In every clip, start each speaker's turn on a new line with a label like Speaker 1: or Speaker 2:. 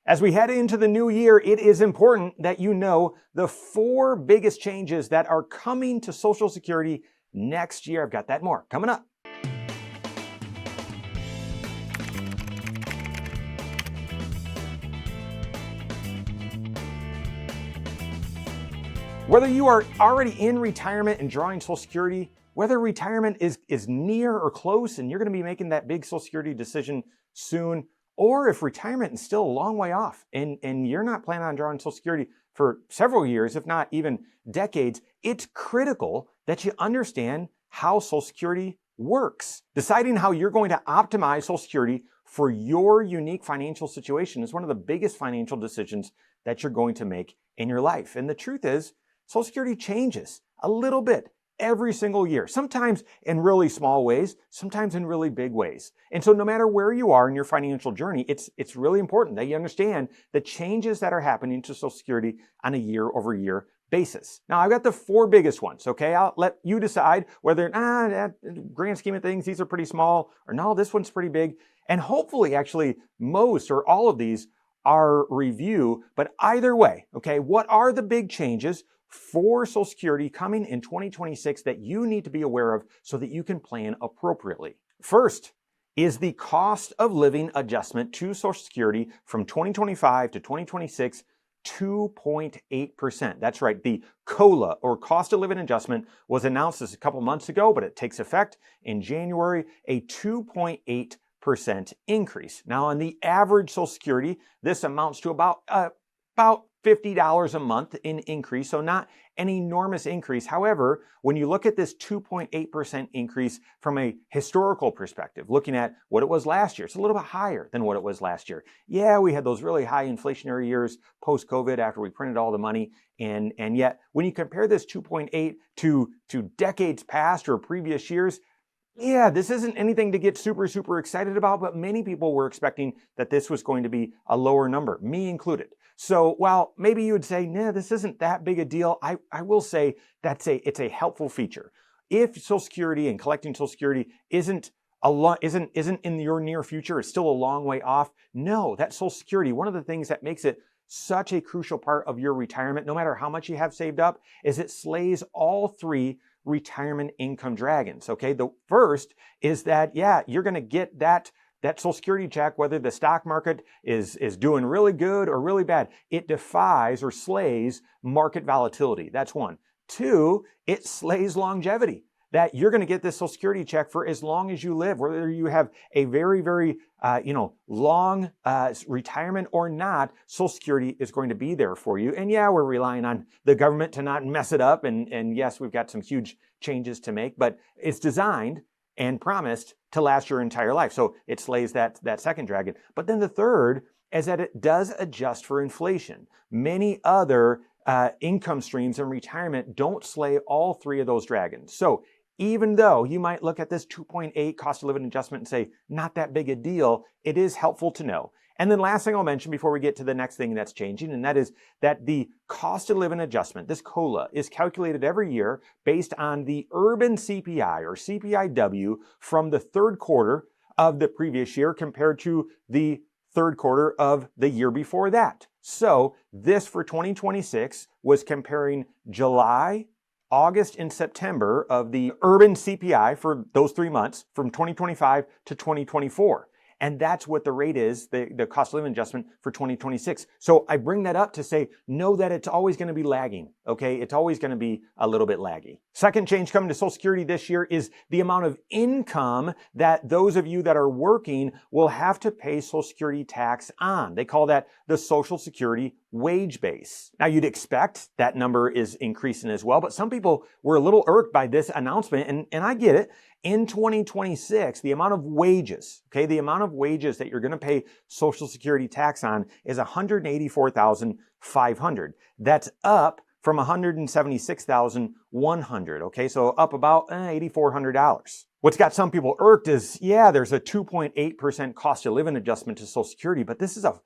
Speaker 1: As we head into the new year, it is important that you know the 4 biggest changes that are coming to Social Security next year. I've got that more coming up. Whether you are already in retirement and drawing Social Security, whether retirement is near or close and you're going to be making that big Social Security decision soon, or if retirement is still a long way off and you're not planning on drawing Social Security for several years, if not even decades, it's critical that you understand how Social Security works. Deciding how you're going to optimize Social Security for your unique financial situation is one of the biggest financial decisions that you're going to make in your life. And the truth is, Social Security changes a little bit every single year, sometimes in really small ways, sometimes in really big ways. And so no matter where you are in your financial journey, it's really important that you understand the changes that are happening to Social Security on a year-over-year basis. Now, I've got the 4 biggest ones, okay? I'll let you decide whether, grand scheme of things, these are pretty small, or no, this one's pretty big. And hopefully, actually, most or all of these are review. But either way, okay, what are the big changes for Social Security coming in 2026 that you need to be aware of so that you can plan appropriately? First is the cost of living adjustment to Social Security from 2025 to 2026, 2.8%. That's right. The COLA, or cost of living adjustment, was announced this a couple months ago, but it takes effect in January, a 2.8% increase. Now, on the average Social Security, this amounts to about $50 a month in increase, so not an enormous increase. However, when you look at this 2.8% increase from a historical perspective, looking at what it was last year, it's a little bit higher than what it was last year. Yeah, we had those really high inflationary years post-COVID after we printed all the money, and yet when you compare this 2.8 to decades past or previous years, yeah, this isn't anything to get super excited about, but many people were expecting that this was going to be a lower number, me included. So while maybe you would say, nah, this isn't that big a deal, I will say it's a helpful feature. If Social Security and collecting Social Security isn't in your near future, it's still a long way off, no, that Social Security, one of the things that makes it such a crucial part of your retirement, no matter how much you have saved up, is it slays all 3 retirement income dragons, okay? The first is that, yeah, you're going to get that Social Security check, whether the stock market is doing really good or really bad. It defies or slays market volatility. That's one. 2, it slays longevity. That you're going to get this Social Security check for as long as you live, whether you have a very long retirement or not. Social Security is going to be there for you. And yeah, we're relying on the government to not mess it up. And yes, we've got some huge changes to make, but it's designed and promised to last your entire life. So it slays that second dragon. But then the third is that it does adjust for inflation. Many other income streams in retirement don't slay all 3 of those dragons. So even though you might look at this 2.8 cost of living adjustment and say, not that big a deal, it is helpful to know. And then last thing I'll mention before we get to the next thing that's changing, and that is that the cost of living adjustment, this COLA, is calculated every year based on the urban CPI or CPIW from the 3rd quarter of the previous year compared to the 3rd quarter of the year before that. So this for 2026 was comparing July, August, and September of the urban CPI for those 3 months from 2025 to 2024. And that's what the rate is, the cost of living adjustment for 2026. So I bring that up to say, know that it's always going to be lagging, okay? It's always going to be a little bit laggy. Second change coming to Social Security this year is the amount of income that those of you that are working will have to pay Social Security tax on. They call that the Social Security wage base. Now, you'd expect that number is increasing as well, but some people were a little irked by this announcement, and I get it. In 2026, the amount of wages, okay, the amount of wages that you're going to pay Social Security tax on is $184,500. That's up from $176,100, okay, so up about $8,400. What's got some people irked is, yeah, there's a 2.8% cost of living adjustment to Social Security, but this is an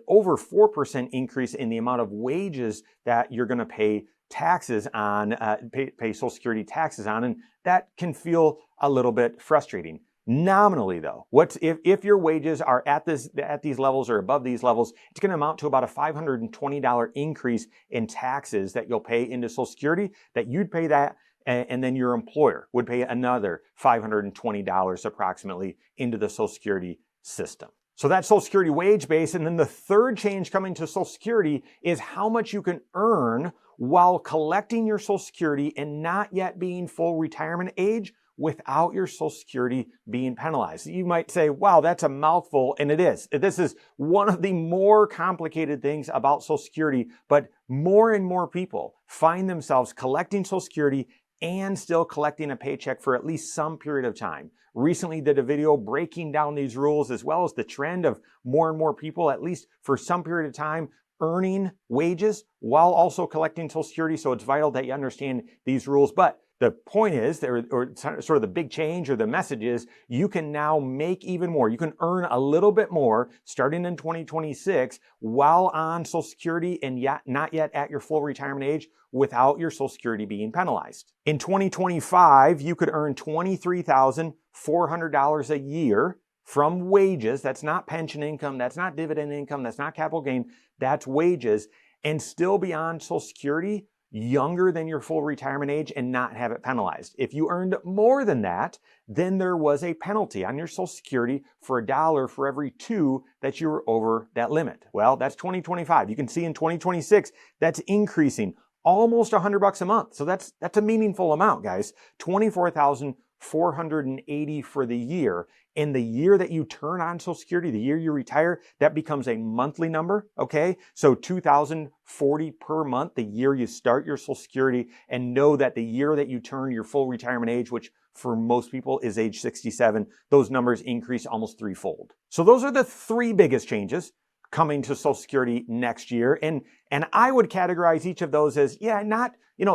Speaker 1: over 4% increase in the amount of wages that you're going to pay taxes on, pay Social Security taxes on, and that can feel a little bit frustrating. Nominally though, if your wages are at these levels or above these levels, it's going to amount to about a $520 increase in taxes that you'll pay into Social Security, that you'd pay that, and then your employer would pay another $520 approximately into the Social Security system. So that's Social Security wage base. And then the third change coming to Social Security is how much you can earn while collecting your Social Security and not yet being full retirement age without your Social Security being penalized. You might say, wow, that's a mouthful, and it is. This is one of the more complicated things about Social Security, but more and more people find themselves collecting Social Security and still collecting a paycheck for at least some period of time. Recently did a video breaking down these rules, as well as the trend of more and more people, at least for some period of time, earning wages while also collecting Social Security. So it's vital that you understand these rules. But the point is, or sort of the big change or the message is, you can now make even more. You can earn a little bit more starting in 2026 while on Social Security and not yet at your full retirement age without your Social Security being penalized. In 2025, you could earn $23,400 a year from wages. That's not pension income. That's not dividend income. That's not capital gain. That's wages, and still be on Social Security younger than your full retirement age and not have it penalized. If you earned more than that, then there was a penalty on your Social Security for $1 for every 2 that you were over that limit. Well, that's 2025. You can see in 2026, that's increasing almost $100 a month. So that's a meaningful amount, guys. $24,480 for the year. In the year that you turn on Social Security, the year you retire, that becomes a monthly number, okay? So $2,040 per month the year you start your Social Security, and know that the year that you turn your full retirement age, which for most people is age 67, those numbers increase almost threefold. So those are the 3 biggest changes coming to Social Security next year. And I would categorize each of those as, not,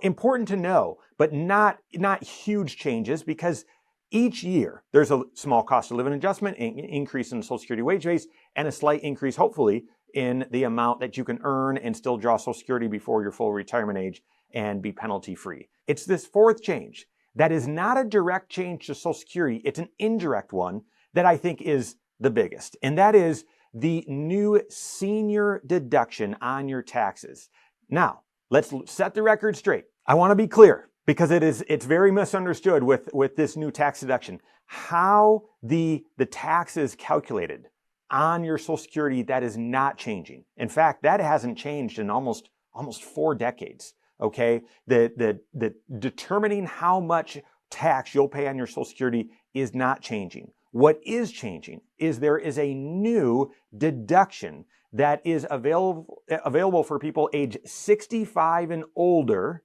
Speaker 1: important to know, but not huge changes, because each year there's a small cost of living adjustment, increase in the Social Security wage base, and a slight increase, hopefully, in the amount that you can earn and still draw Social Security before your full retirement age and be penalty free. It's this 4th change that is not a direct change to Social Security. It's an indirect one that I think is the biggest. And that is the new senior deduction on your taxes. Now, let's set the record straight. I want to be clear, because it's very misunderstood with this new tax deduction. How the tax is calculated on your Social Security, that is not changing. In fact, that hasn't changed in almost 4 decades. Okay, the determining how much tax you'll pay on your Social Security is not changing. What is changing is there is a new deduction that is available for people age 65 and older,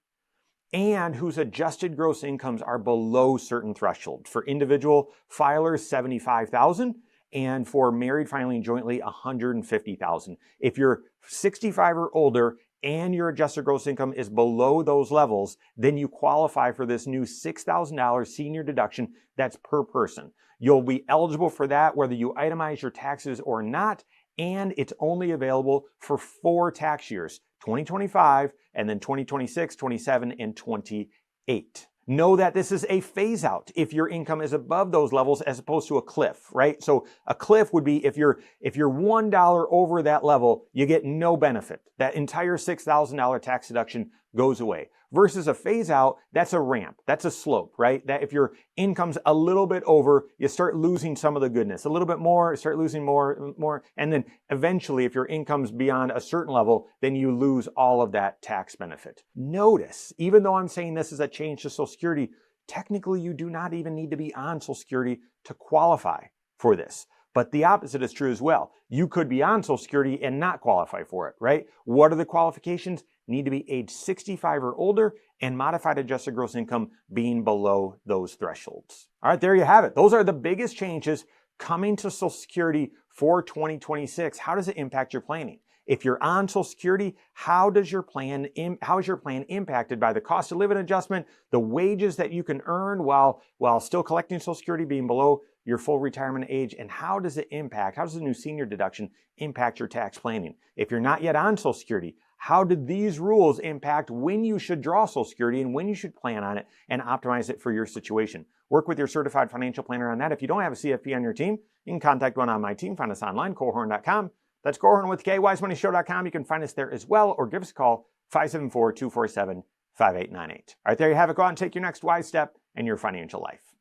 Speaker 1: and whose adjusted gross incomes are below certain thresholds. For individual filers, $75,000, and for married filing jointly, $150,000. If you're 65 or older and your adjusted gross income is below those levels, then you qualify for this new $6,000 senior deduction that's per person. You'll be eligible for that whether you itemize your taxes or not, and it's only available for 4 tax years, 2025, and then 2026, 27, and 28. Know that this is a phase out if your income is above those levels, as opposed to a cliff, right? So a cliff would be if you're $1 over that level, you get no benefit. That entire $6,000 tax deduction goes away. Versus a phase out, that's a ramp, that's a slope, right? That if your income's a little bit over, you start losing some of the goodness. A little bit more, you start losing more, and then eventually, if your income's beyond a certain level, then you lose all of that tax benefit. Notice, even though I'm saying this is a change to Social Security, technically you do not even need to be on Social Security to qualify for this. But the opposite is true as well. You could be on Social Security and not qualify for it, right? What are the qualifications? Need to be age 65 or older, and modified adjusted gross income being below those thresholds. All right, there you have it. Those are the biggest changes coming to Social Security for 2026. How does it impact your planning? If you're on Social Security, how is your plan impacted by the cost of living adjustment, the wages that you can earn while still collecting Social Security being below your full retirement age, and how does the new senior deduction impact your tax planning? If you're not yet on Social Security, how did these rules impact when you should draw Social Security and when you should plan on it and optimize it for your situation? work with your certified financial planner on that. If you don't have a CFP on your team, you can contact one on my team. Find us online, Korhorn.com. That's Korhorn with K, wisemoneyshow.com. You can find us there as well, or give us a call, 574-247-5898. All right, there you have it. Go out and take your next wise step in your financial life.